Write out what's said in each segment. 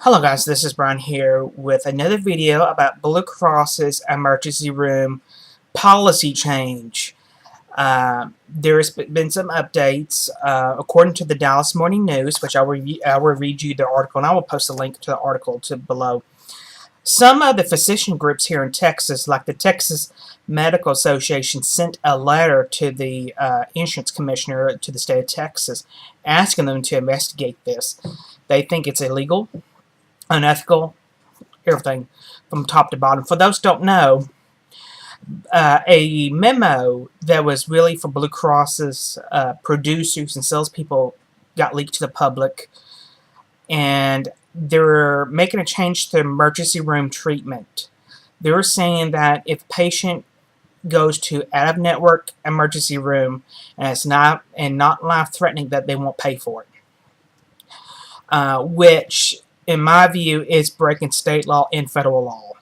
Hello guys, this is Brian here with another video about Blue Cross's emergency room policy change. There's been some updates. According to the Dallas Morning News, which I will read you the article, and I will post a link to the article below. Some of the physician groups here in Texas, like the Texas Medical Association, sent a letter to the insurance commissioner to the state of Texas asking them to investigate this. They think it's illegal, unethical, everything from top to bottom. For those who don't know, a memo that was really for Blue Cross's producers and salespeople got leaked to the public, and they're making a change to emergency room treatment. They're saying that if a patient goes to out-of-network emergency room and it's not life-threatening, that they won't pay for it, which in my view is breaking state law and federal law.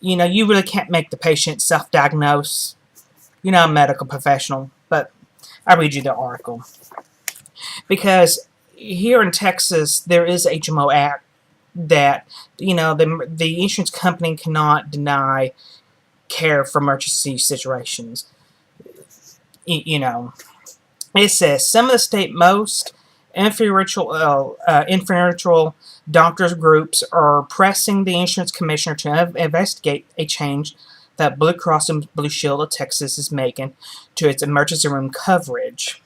You really can't make the patient self-diagnose. You're not a medical professional, but I'll read you the article. Because here in Texas, there is HMO Act that, the insurance company cannot deny care for emergency situations. It says some of the state most influential doctors groups are pressing the insurance commissioner to investigate a change that Blue Cross and Blue Shield of Texas is making to its emergency room coverage.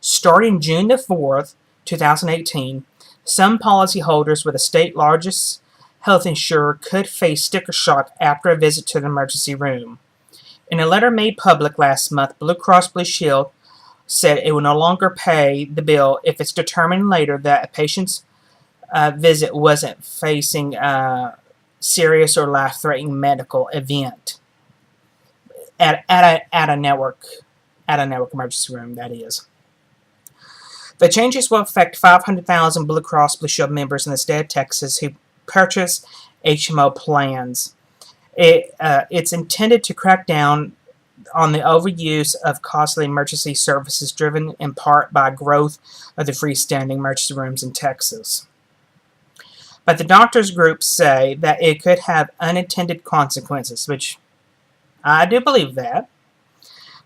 Starting June the 4th, 2018, some policyholders with the state's largest health insurer could face sticker shock after a visit to the emergency room. In a letter made public last month, Blue Cross Blue Shield said it will no longer pay the bill if it's determined later that a patient's visit wasn't facing a serious or life-threatening medical event at a network emergency room, that is. The changes will affect 500,000 Blue Cross Blue Shield members in the state of Texas who purchase HMO plans. It's intended to crack down on the overuse of costly emergency services driven in part by growth of the freestanding emergency rooms in Texas. But the doctors groups say that it could have unintended consequences, which I do believe that.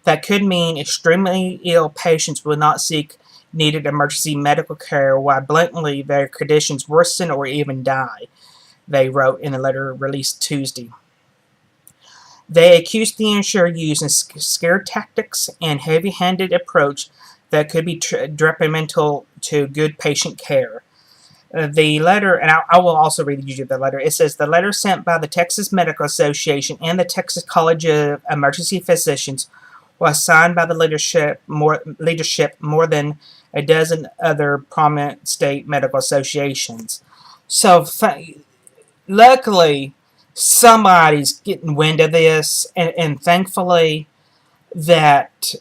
That could mean extremely ill patients will not seek needed emergency medical care while blatantly their conditions worsen or even die, they wrote in a letter released Tuesday. They accused the insurer using scare tactics and heavy-handed approach that could be detrimental to good patient care. The letter, and I will also read you the letter. It says the letter sent by the Texas Medical Association and the Texas College of Emergency Physicians was signed by the leadership more than a dozen other prominent state medical associations. So, luckily, somebody's getting wind of this, and thankfully that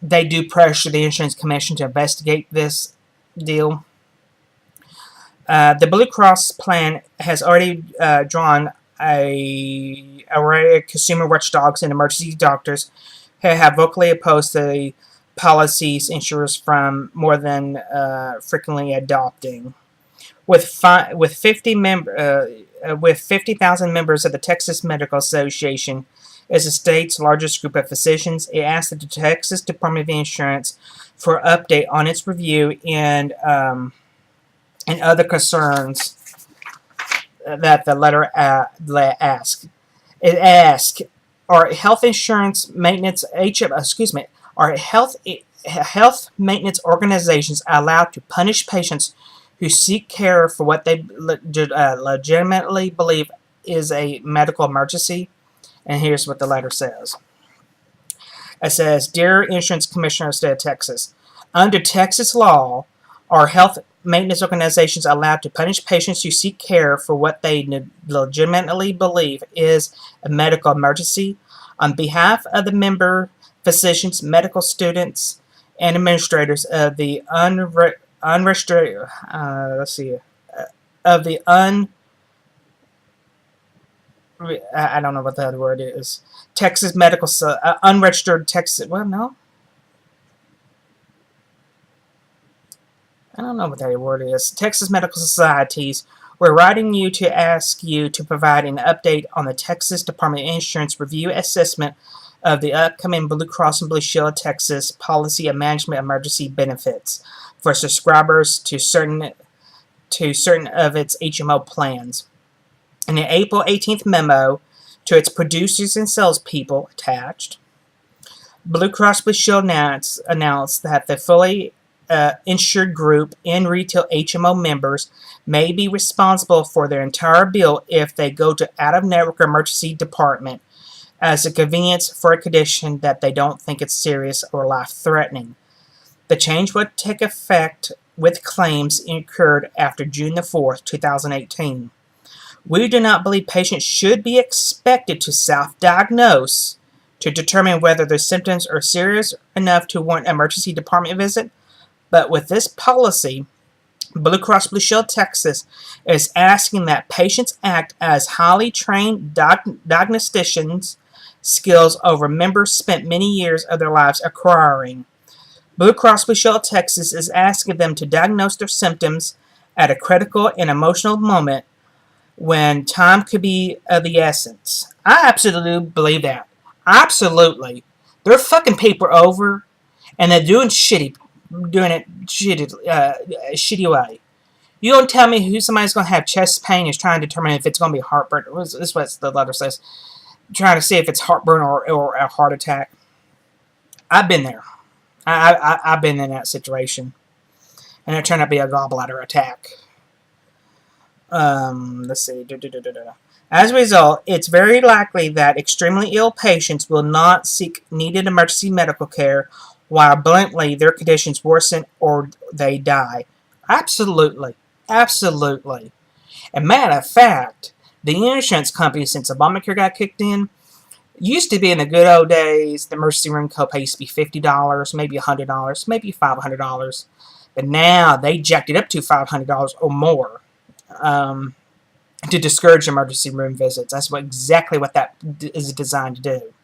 they do pressure the insurance commission to investigate this deal. The Blue Cross plan has already drawn a array of consumer watchdogs and emergency doctors who have vocally opposed the policies insurers from more than frequently adopting. With 50,000 members of the Texas Medical Association as the state's largest group of physicians, it asked the Texas Department of Insurance for an update on its review and other concerns that the letter asked. It asked, are health insurance maintenance are health maintenance organizations allowed to punish patients who seek care for what they legitimately believe is a medical emergency? And here's what the letter says. It says, Dear Insurance Commissioner of the State of Texas, under Texas law, are health maintenance organizations allowed to punish patients who seek care for what they legitimately believe is a medical emergency? On behalf of the member physicians, medical students, and administrators of the I don't know what the other word is. Texas Medical, unregistered Texas, well, no. I don't know what that word is. Texas Medical Societies. We're writing you to ask you to provide an update on the Texas Department of Insurance review assessment of the upcoming Blue Cross and Blue Shield of Texas policy of management emergency benefits for subscribers to certain of its HMO plans. In an April 18th memo to its producers and salespeople attached, Blue Cross Blue Shield announced that the fully insured group and retail HMO members may be responsible for their entire bill if they go to out-of-network emergency department as a convenience for a condition that they don't think it's serious or life-threatening. The change would take effect with claims incurred after June the 4th, 2018. We do not believe patients should be expected to self-diagnose to determine whether their symptoms are serious enough to warrant an emergency department visit, but with this policy, Blue Cross Blue Shield Texas is asking that patients act as highly trained diagnosticians' skills over members spent many years of their lives acquiring. Blue Cross Blue Shield Texas is asking them to diagnose their symptoms at a critical and emotional moment when time could be of the essence. I absolutely believe that. Absolutely. They're fucking paper over, and they're doing it shitty way. You don't tell me who somebody's going to have chest pain is trying to determine if it's going to be heartburn. This is what the letter says. Trying to see if it's heartburn or a heart attack. I've been there. I've been in that situation. And it turned out to be a gallbladder attack. Let's see. As a result, it's very likely that extremely ill patients will not seek needed emergency medical care, while bluntly their conditions worsen or they die. Absolutely. Absolutely. And matter of fact, the insurance company, since Obamacare got kicked in, used to be in the good old days, the emergency room copay used to be $50, maybe $100, maybe $500. But now they jacked it up to $500 or more to discourage emergency room visits. That's exactly what that is designed to do.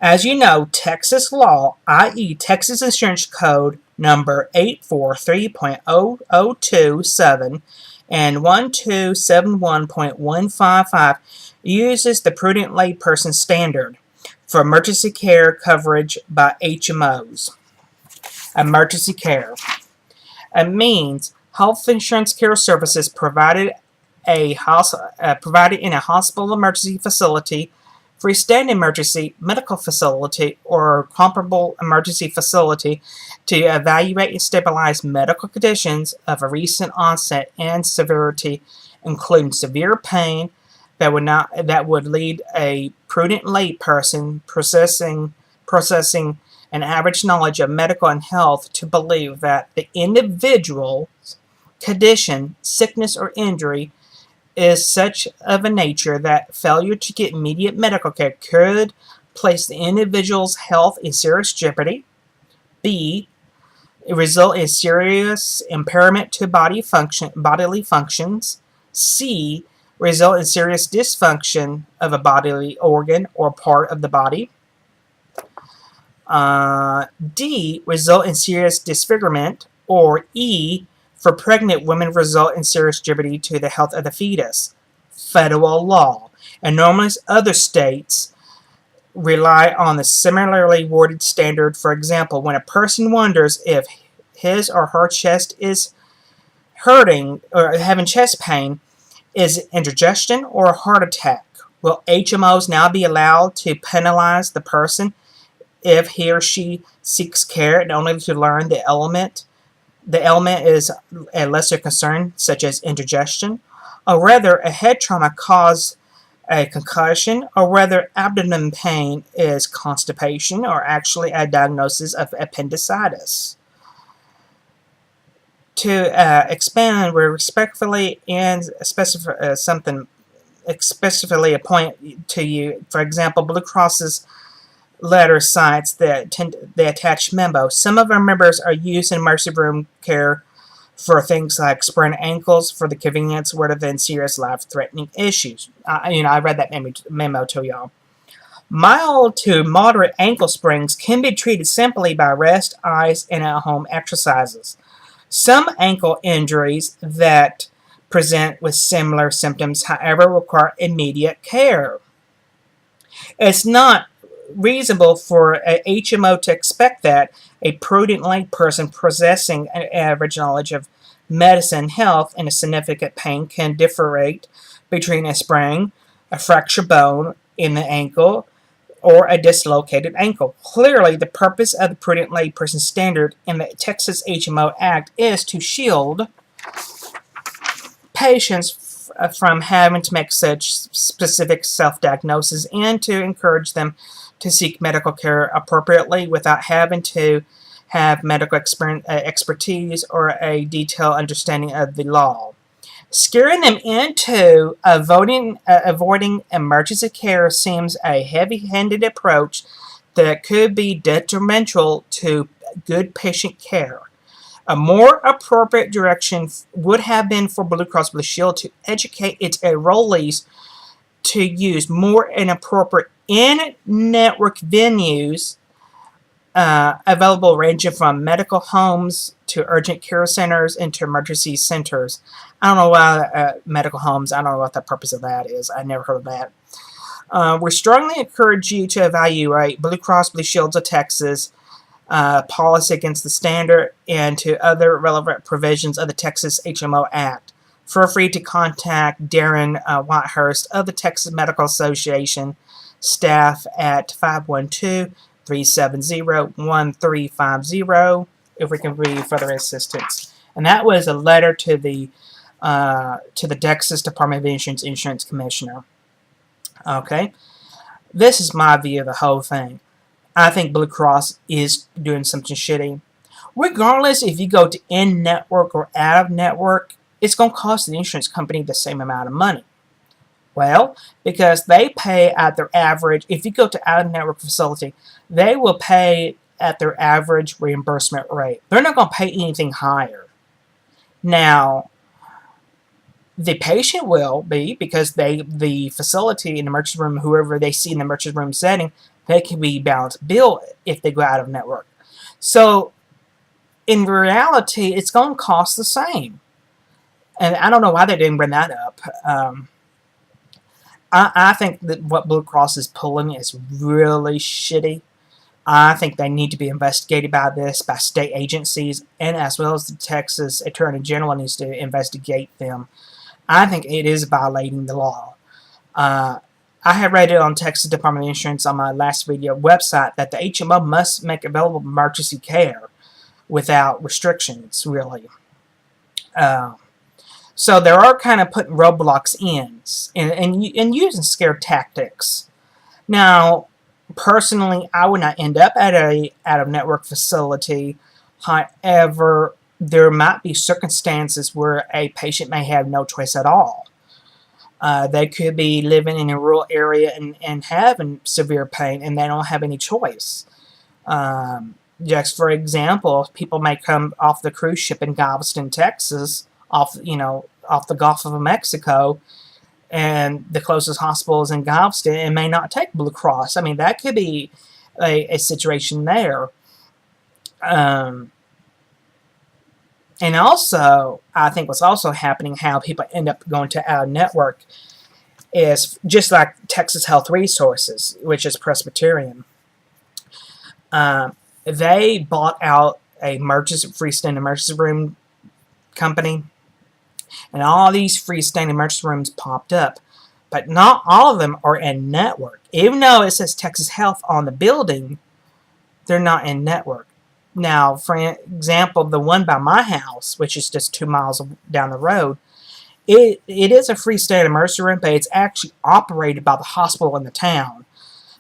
As you know, Texas law, i.e. Texas Insurance Code number 843.0027 and 1271.155 uses the prudent layperson standard for emergency care coverage by HMOs. Emergency care. It means health insurance care services provided in a hospital emergency facility, freestanding emergency medical facility, or comparable emergency facility to evaluate and stabilize medical conditions of a recent onset and severity, including severe pain that would lead a prudent layperson processing an average knowledge of medical and health to believe that the individual's condition, sickness, or injury is such of a nature that failure to get immediate medical care could place the individual's health in serious jeopardy. B. Result in serious impairment to bodily functions. C. Result in serious dysfunction of a bodily organ or part of the body. D. Result in serious disfigurement. Or E. For pregnant women, result in serious jeopardy to the health of the fetus. Federal law. And numerous other states rely on the similarly worded standard. For example, when a person wonders if his or her chest is hurting or having chest pain, is it indigestion or a heart attack? Will HMOs now be allowed to penalize the person if he or she seeks care and only to learn the ailment is a lesser concern, such as indigestion, or whether a head trauma caused a concussion, or whether abdomen pain is constipation, or actually a diagnosis of appendicitis? To expand, we respectfully and specifically appoint to you, for example, Blue Cross's letter cites the attached memo. Some of our members are used in emergency room care for things like sprained ankles for the convenience rather than serious life-threatening issues. I read that memo to y'all. Mild to moderate ankle sprains can be treated simply by rest, ice, and at-home exercises. Some ankle injuries that present with similar symptoms, however, require immediate care. It's not reasonable for a HMO to expect that a prudent layperson possessing an average knowledge of medicine, health, and a significant pain can differentiate between a sprain, a fractured bone in the ankle, or a dislocated ankle. Clearly, the purpose of the prudent layperson standard in the Texas HMO Act is to shield patients from having to make such specific self-diagnosis and to encourage them to seek medical care appropriately without having to have medical expertise or a detailed understanding of the law. Scaring them into avoiding emergency care seems a heavy-handed approach that could be detrimental to good patient care. A more appropriate direction would have been for Blue Cross Blue Shield to educate its enrollees to use more inappropriate in-network venues available, ranging from medical homes to urgent care centers and to emergency centers. I don't know why medical homes. I don't know what the purpose of that is. I never heard of that. We strongly encourage you to evaluate Blue Cross Blue Shield of Texas policy against the standard and to other relevant provisions of the Texas HMO Act. Feel free to contact Darren Whitehurst of the Texas Medical Association staff at 512-370-1350 if we can be further assistance. And that was a letter to the Texas Department of Insurance Commissioner. Okay, this is my view of the whole thing. I think Blue Cross is doing something shitty. Regardless if you go to in-network or out-of-network, it's going to cost the insurance company the same amount of money. Well, because they pay at their average, if you go to out-of-network facility, they will pay at their average reimbursement rate. They're not going to pay anything higher. Now, the patient will be, because the facility in the emergency room, whoever they see in the emergency room setting, they can be bound to bill if they go out of network. So, in reality, it's going to cost the same. And I don't know why they didn't bring that up. I think that what Blue Cross is pulling is really shitty. I think they need to be investigated by state agencies, and as well as the Texas Attorney General needs to investigate them. I think it is violating the law. I have read it on Texas Department of Insurance on my last video website that the HMO must make available emergency care without restrictions, really. So they are kind of putting roadblocks in and using scare tactics. Now, personally, I would not end up at a out-of-network facility. However, there might be circumstances where a patient may have no choice at all. They could be living in a rural area and having severe pain, and they don't have any choice. Just for example, people may come off the cruise ship in Galveston, Texas, off the Gulf of Mexico, and the closest hospital is in Galveston, and may not take Blue Cross. I mean, that could be a situation there. And also, I think what's also happening, how people end up going to our network, is just like Texas Health Resources, which is Presbyterian. They bought out a freestanding emergency room company, and all these freestanding emergency rooms popped up, but not all of them are in network. Even though it says Texas Health on the building, they're not in network. Now, for example, the one by my house, which is just 2 miles down the road, it is a freestanding emergency room, but it's actually operated by the hospital in the town.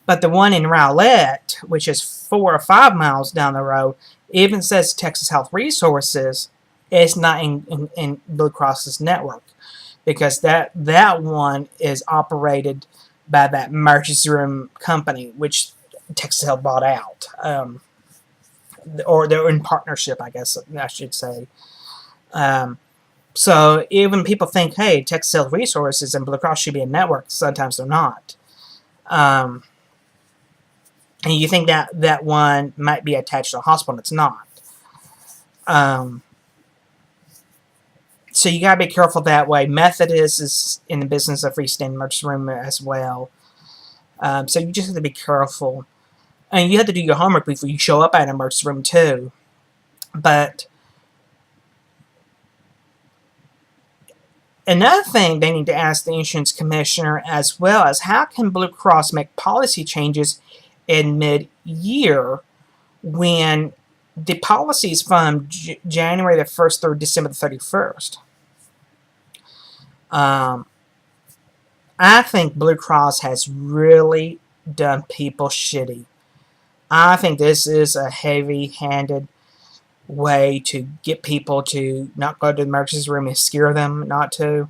But the one in Rowlett, which is 4 or 5 miles down the road, even says Texas Health Resources. It's not in Blue Cross's network, because that one is operated by that emergency room company, which Texas Health bought out. Or they're in partnership, I guess I should say. So even people think, hey, Texas Health Resources and Blue Cross should be a network. Sometimes they're not. And you think that one might be attached to a hospital, and it's not. So you gotta be careful that way. Methodist is in the business of freestanding emergency room as well. So you just have to be careful. And you have to do your homework before you show up at an emergency room too. But another thing they need to ask the insurance commissioner as well is, how can Blue Cross make policy changes in mid-year when the policy is from January the 1st through December the 31st? I think Blue Cross has really done people shitty. I think this is a heavy-handed way to get people to not go to the emergency room and scare them not to.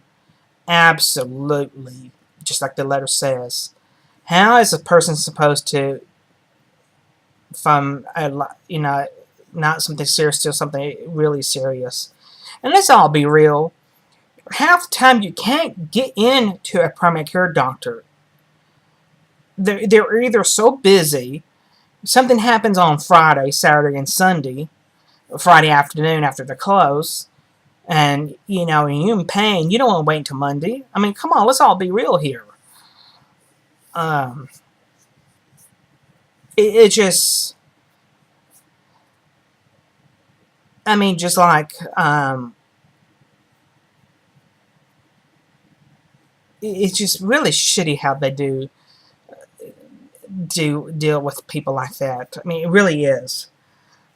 Absolutely. Just like the letter says. How is a person supposed to, from not something serious to something really serious? And let's all be real. Half the time you can't get into a primary care doctor. They're either so busy, something happens on Friday, Saturday, and Sunday, Friday afternoon after they close, and you're in pain. You don't want to wait until Monday. I mean, come on, let's all be real here. It just, I mean, just like it's just really shitty how they do deal with people like that. I mean, it really is.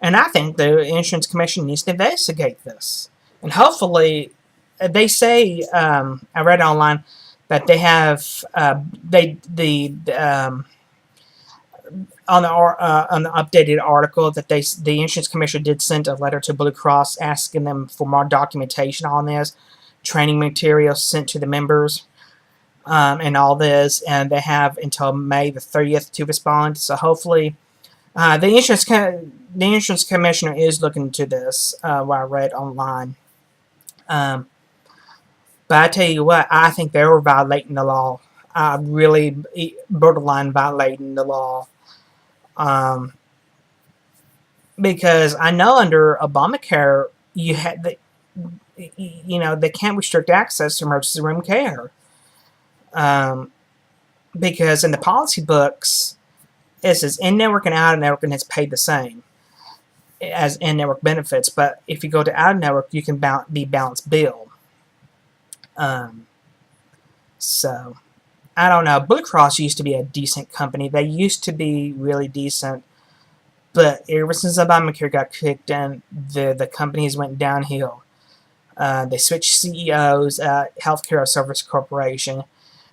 And I think the insurance commission needs to investigate this. And hopefully, they say, I read online that they have on the updated article that the insurance commissioner did send a letter to Blue Cross asking them for more documentation on this, training materials sent to the members, and all this, and they have until May the 30th to respond. So hopefully, the insurance commissioner is looking into this. What I read online. But I tell you what, I think they were violating the law. Really borderline violating the law. Because I know under Obamacare, you had they can't restrict access to emergency room care. Because in the policy books, it says in-network and out-of-network, and it's paid the same as in-network benefits. But if you go to out-of-network, you can be balanced bill. So, I don't know. Blue Cross used to be a decent company. They used to be really decent. But ever since Obamacare got kicked in, the companies went downhill. They switched CEOs at Healthcare Service Corporation.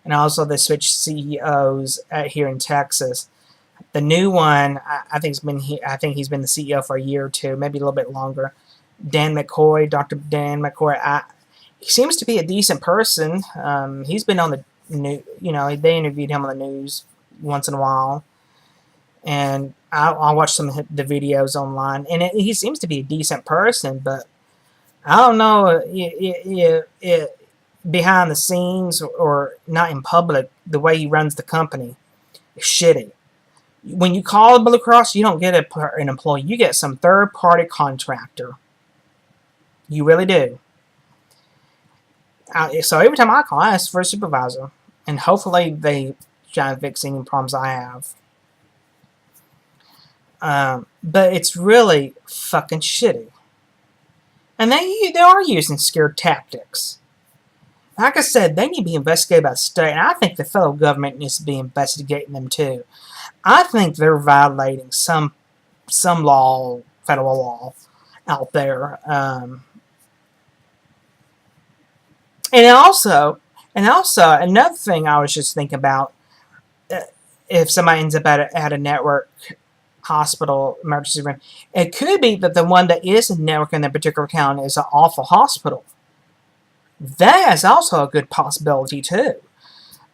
And also they switched CEOs here in Texas. The new one, I think he's been the CEO for a year or two, maybe a little bit longer. Dr. Dan McCoy. He seems to be a decent person. He's been on the news. They interviewed him on the news once in a while, and I'll watch some of the videos online. And he seems to be a decent person, but I don't know behind the scenes or not in public, the way he runs the company is shitty. When you call Blue Cross, you don't get an employee. You get some third-party contractor. You really do. So every time I call, I ask for a supervisor. And hopefully they try to fix any problems I have. But it's really fucking shitty. And they are using scare tactics. Like I said, they need to be investigated by the state. And I think the federal government needs to be investigating them too. I think they're violating some law, federal law, out there. And also, another thing I was just thinking about, if somebody ends up at a network hospital emergency room, it could be that the one that is a network in that particular town is an awful hospital. That is also a good possibility too.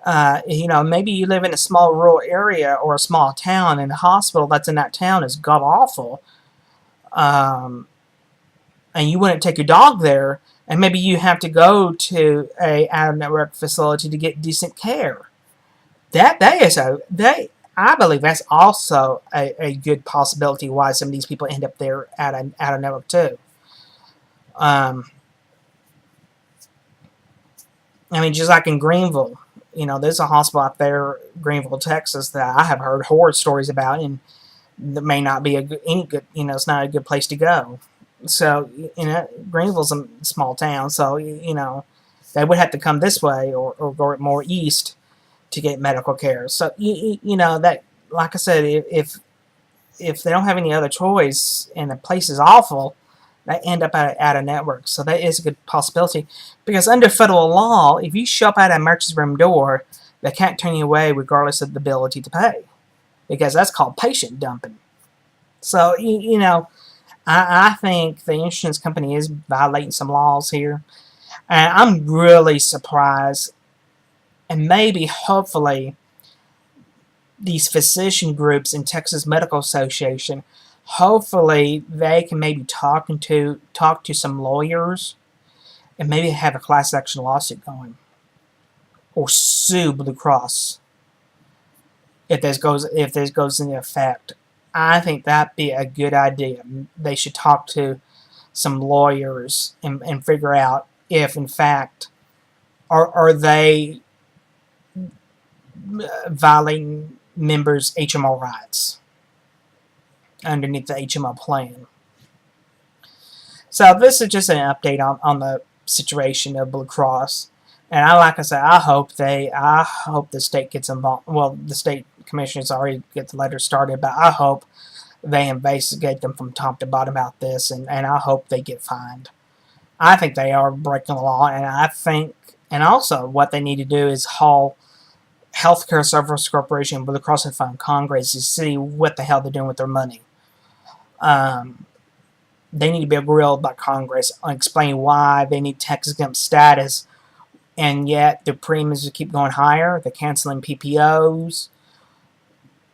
Maybe you live in a small rural area or a small town, and the hospital that's in that town is god awful. And you wouldn't take your dog there, and maybe you have to go to a out-of-network facility to get decent care. I believe that's also a good possibility why some of these people end up there out of network too. I mean, just like in Greenville, there's a hospital out there, Greenville, Texas, that I have heard horror stories about, and that may not be any good. It's not a good place to go. So, Greenville's a small town, so they would have to come this way or go more east to get medical care. So, that, like I said, if they don't have any other choice and the place is awful, they end up out of network. So that is a good possibility. Because under federal law, if you show up at an emergency room door, they can't turn you away regardless of the ability to pay. Because that's called patient dumping. So, I think the insurance company is violating some laws here. And I'm really surprised. And maybe, hopefully, these physician groups in Texas Medical Association, hopefully they can maybe talk to some lawyers and maybe have a class action lawsuit going or sue Blue Cross if this goes into effect. I think that'd be a good idea. They should talk to some lawyers and figure out if in fact are they violating members' HMO rights underneath the HMO plan. So this is just an update on the situation of Blue Cross. And like I said, I hope the state gets involved. Well, the state commissioners already get the letter started, but I hope they investigate them from top to bottom about this, and I hope they get fined. I think they are breaking the law, and also what they need to do is haul Healthcare Service Corporation and Blue Cross and Fund Congress to see what the hell they're doing with their money. They need to be grilled by Congress on explaining why they need tax exempt status, and yet the premiums keep going higher. They're canceling PPOs.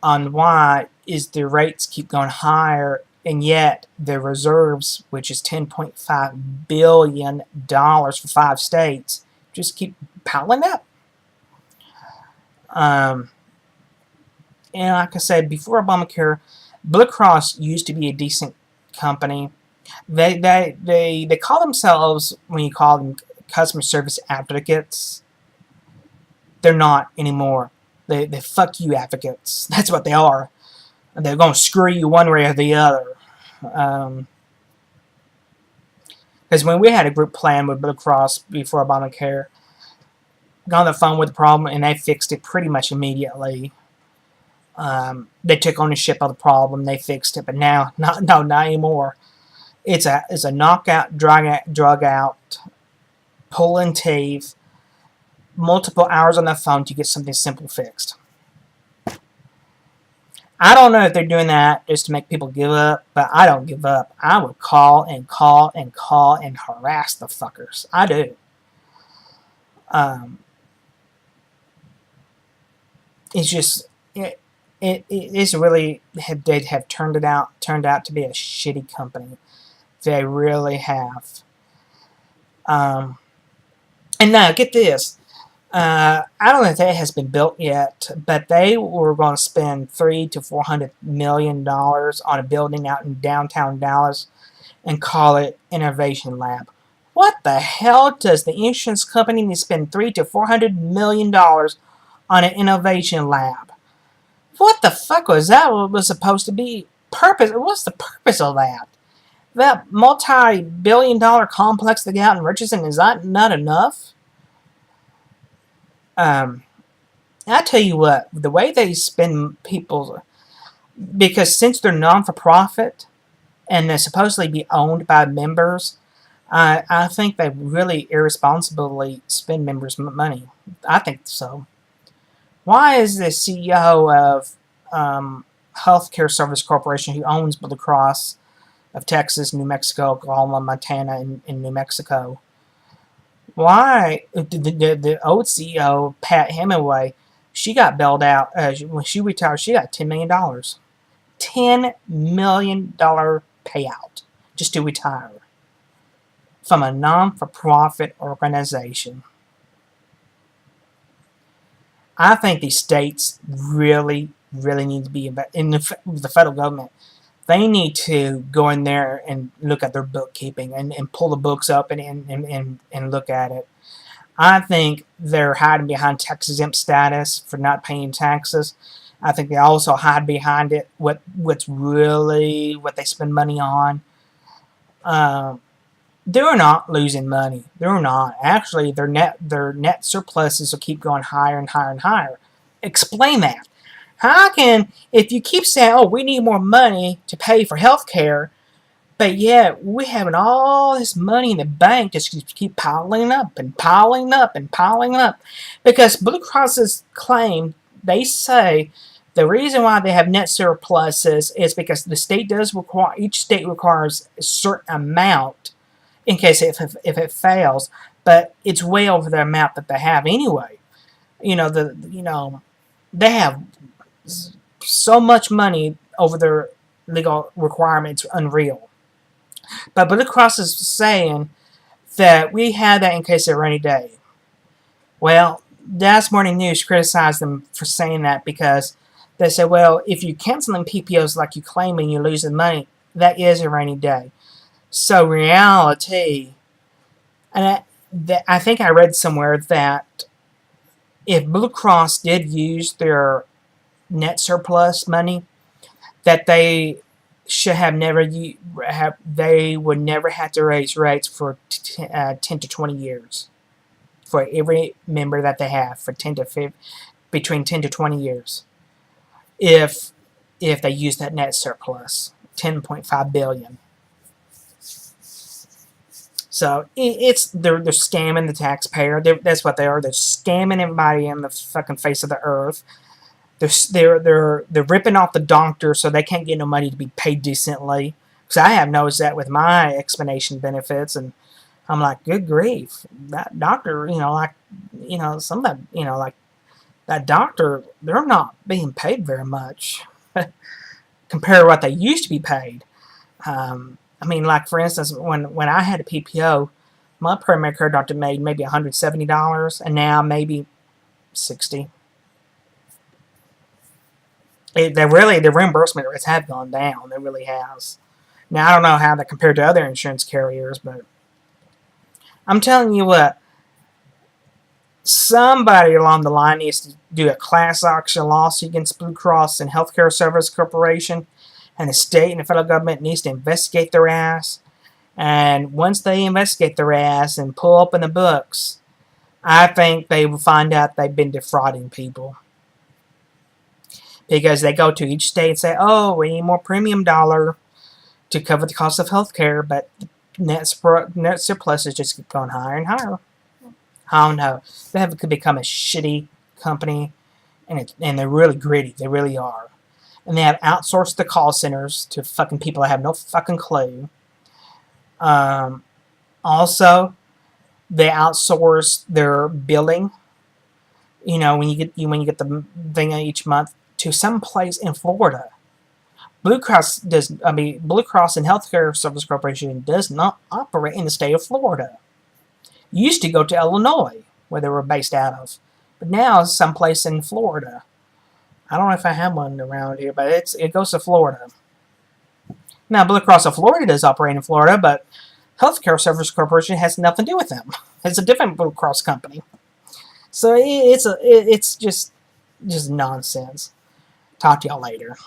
On why is the rates keep going higher, and yet the reserves, which is $10.5 billion for 5 states, just keep piling up. And like I said, before Obamacare, Blue Cross used to be a decent company. They call themselves, when you call them customer service advocates, they're not anymore. They fuck you advocates. That's what they are. They're going to screw you one way or the other. Because when we had a group plan with Blue Cross before Obamacare, got on the phone with the problem and they fixed it pretty much immediately. They took ownership of the problem. They fixed it, but now, not anymore. It's a knockout, drug out, pulling teeth, multiple hours on the phone to get something simple fixed. I don't know if they're doing that just to make people give up, but I don't give up. I would call and call and call and harass the fuckers. I do. It's just it is really they have turned out to be a shitty company. They really have. And now get this. I don't know if that has been built yet, but they were going to spend $300 to $400 million on a building out in downtown Dallas and call it Innovation Lab. What the hell does the insurance company need to spend $300 to $400 million on an innovation lab? What the fuck was that? What was supposed to be purpose? What's the purpose of that? That multi-billion-dollar complex they got in Richardson, is that not enough? I tell you what, the way they spend people, because since they're non-for-profit and they supposedly be owned by members, I think they really irresponsibly spend members' money. I think so. Why is the CEO of Healthcare Service Corporation, who owns Blue Cross of Texas, New Mexico, Oklahoma, Montana, and New Mexico, why the old CEO, Pat Hemingway, she got bailed out. When she retired, she got $10 million. $10 million payout just to retire from a non-for-profit organization. I think these states really need to be in the federal government. They need to go in there and look at their bookkeeping and pull the books up and look at it. I think they're hiding behind tax-exempt status for not paying taxes. I think they also hide behind it what's really what they spend money on. Um, they're not losing money. They're not. Actually, their net surpluses will keep going higher and higher and higher. Explain that. How can, if you keep saying, oh, we need more money to pay for health care, but yet we having all this money in the bank just keep piling up and piling up and piling up? Because Blue Cross's claim, they say the reason why they have net surpluses is because the state does require, each state requires a certain amount in case if it fails, but it's way over the amount that they have anyway. They have so much money over their legal requirements, unreal. But Blue Cross is saying that we had that in case of a rainy day. Well, Dallas Morning News criticized them for saying that because they said, well, if you're canceling PPOs like you claim and you're losing money, that is a rainy day. So reality, and I think I read somewhere that if Blue Cross did use their net surplus money, that they should have never they would never have to raise rates for 10 to 20 years for every member that they have for 10 to 15, between 10 to 20 years if they use that net surplus, 10.5 billion. So they're scamming the taxpayer. That's what they are. They're scamming everybody in the fucking face of the earth. They're ripping off the doctor so they can't get no money to be paid decently. Because I have noticed that with my explanation benefits, and I'm like, good grief, that doctor, some of that, like that doctor, they're not being paid very much compared to what they used to be paid. Like for instance, when I had a PPO, my primary care doctor made maybe $170, and now maybe $60. The reimbursement rates have gone down. It really has. Now I don't know how that compared to other insurance carriers, but I'm telling you what, somebody along the line needs to do a class action lawsuit against Blue Cross and Healthcare Service Corporation, and the state and the federal government needs to investigate their ass. And once they investigate their ass and pull open the books, I think they will find out they've been defrauding people. Because they go to each state and say, oh, we need more premium dollar to cover the cost of health care, but net surpluses just keep going higher and higher. I don't know. They have become a shitty company, and they're really gritty. They really are. And they have outsourced the call centers to fucking people that have no fucking clue. Also, they outsource their billing. When you get the thing each month to some place in Florida. Blue Cross and Healthcare Service Corporation does not operate in the state of Florida. Used to go to Illinois, where they were based out of, but now it's someplace in Florida. I don't know if I have one around here, but it goes to Florida. Now, Blue Cross of Florida does operate in Florida, but Healthcare Service Corporation has nothing to do with them. It's a different Blue Cross company. So it's just nonsense. Talk to y'all later.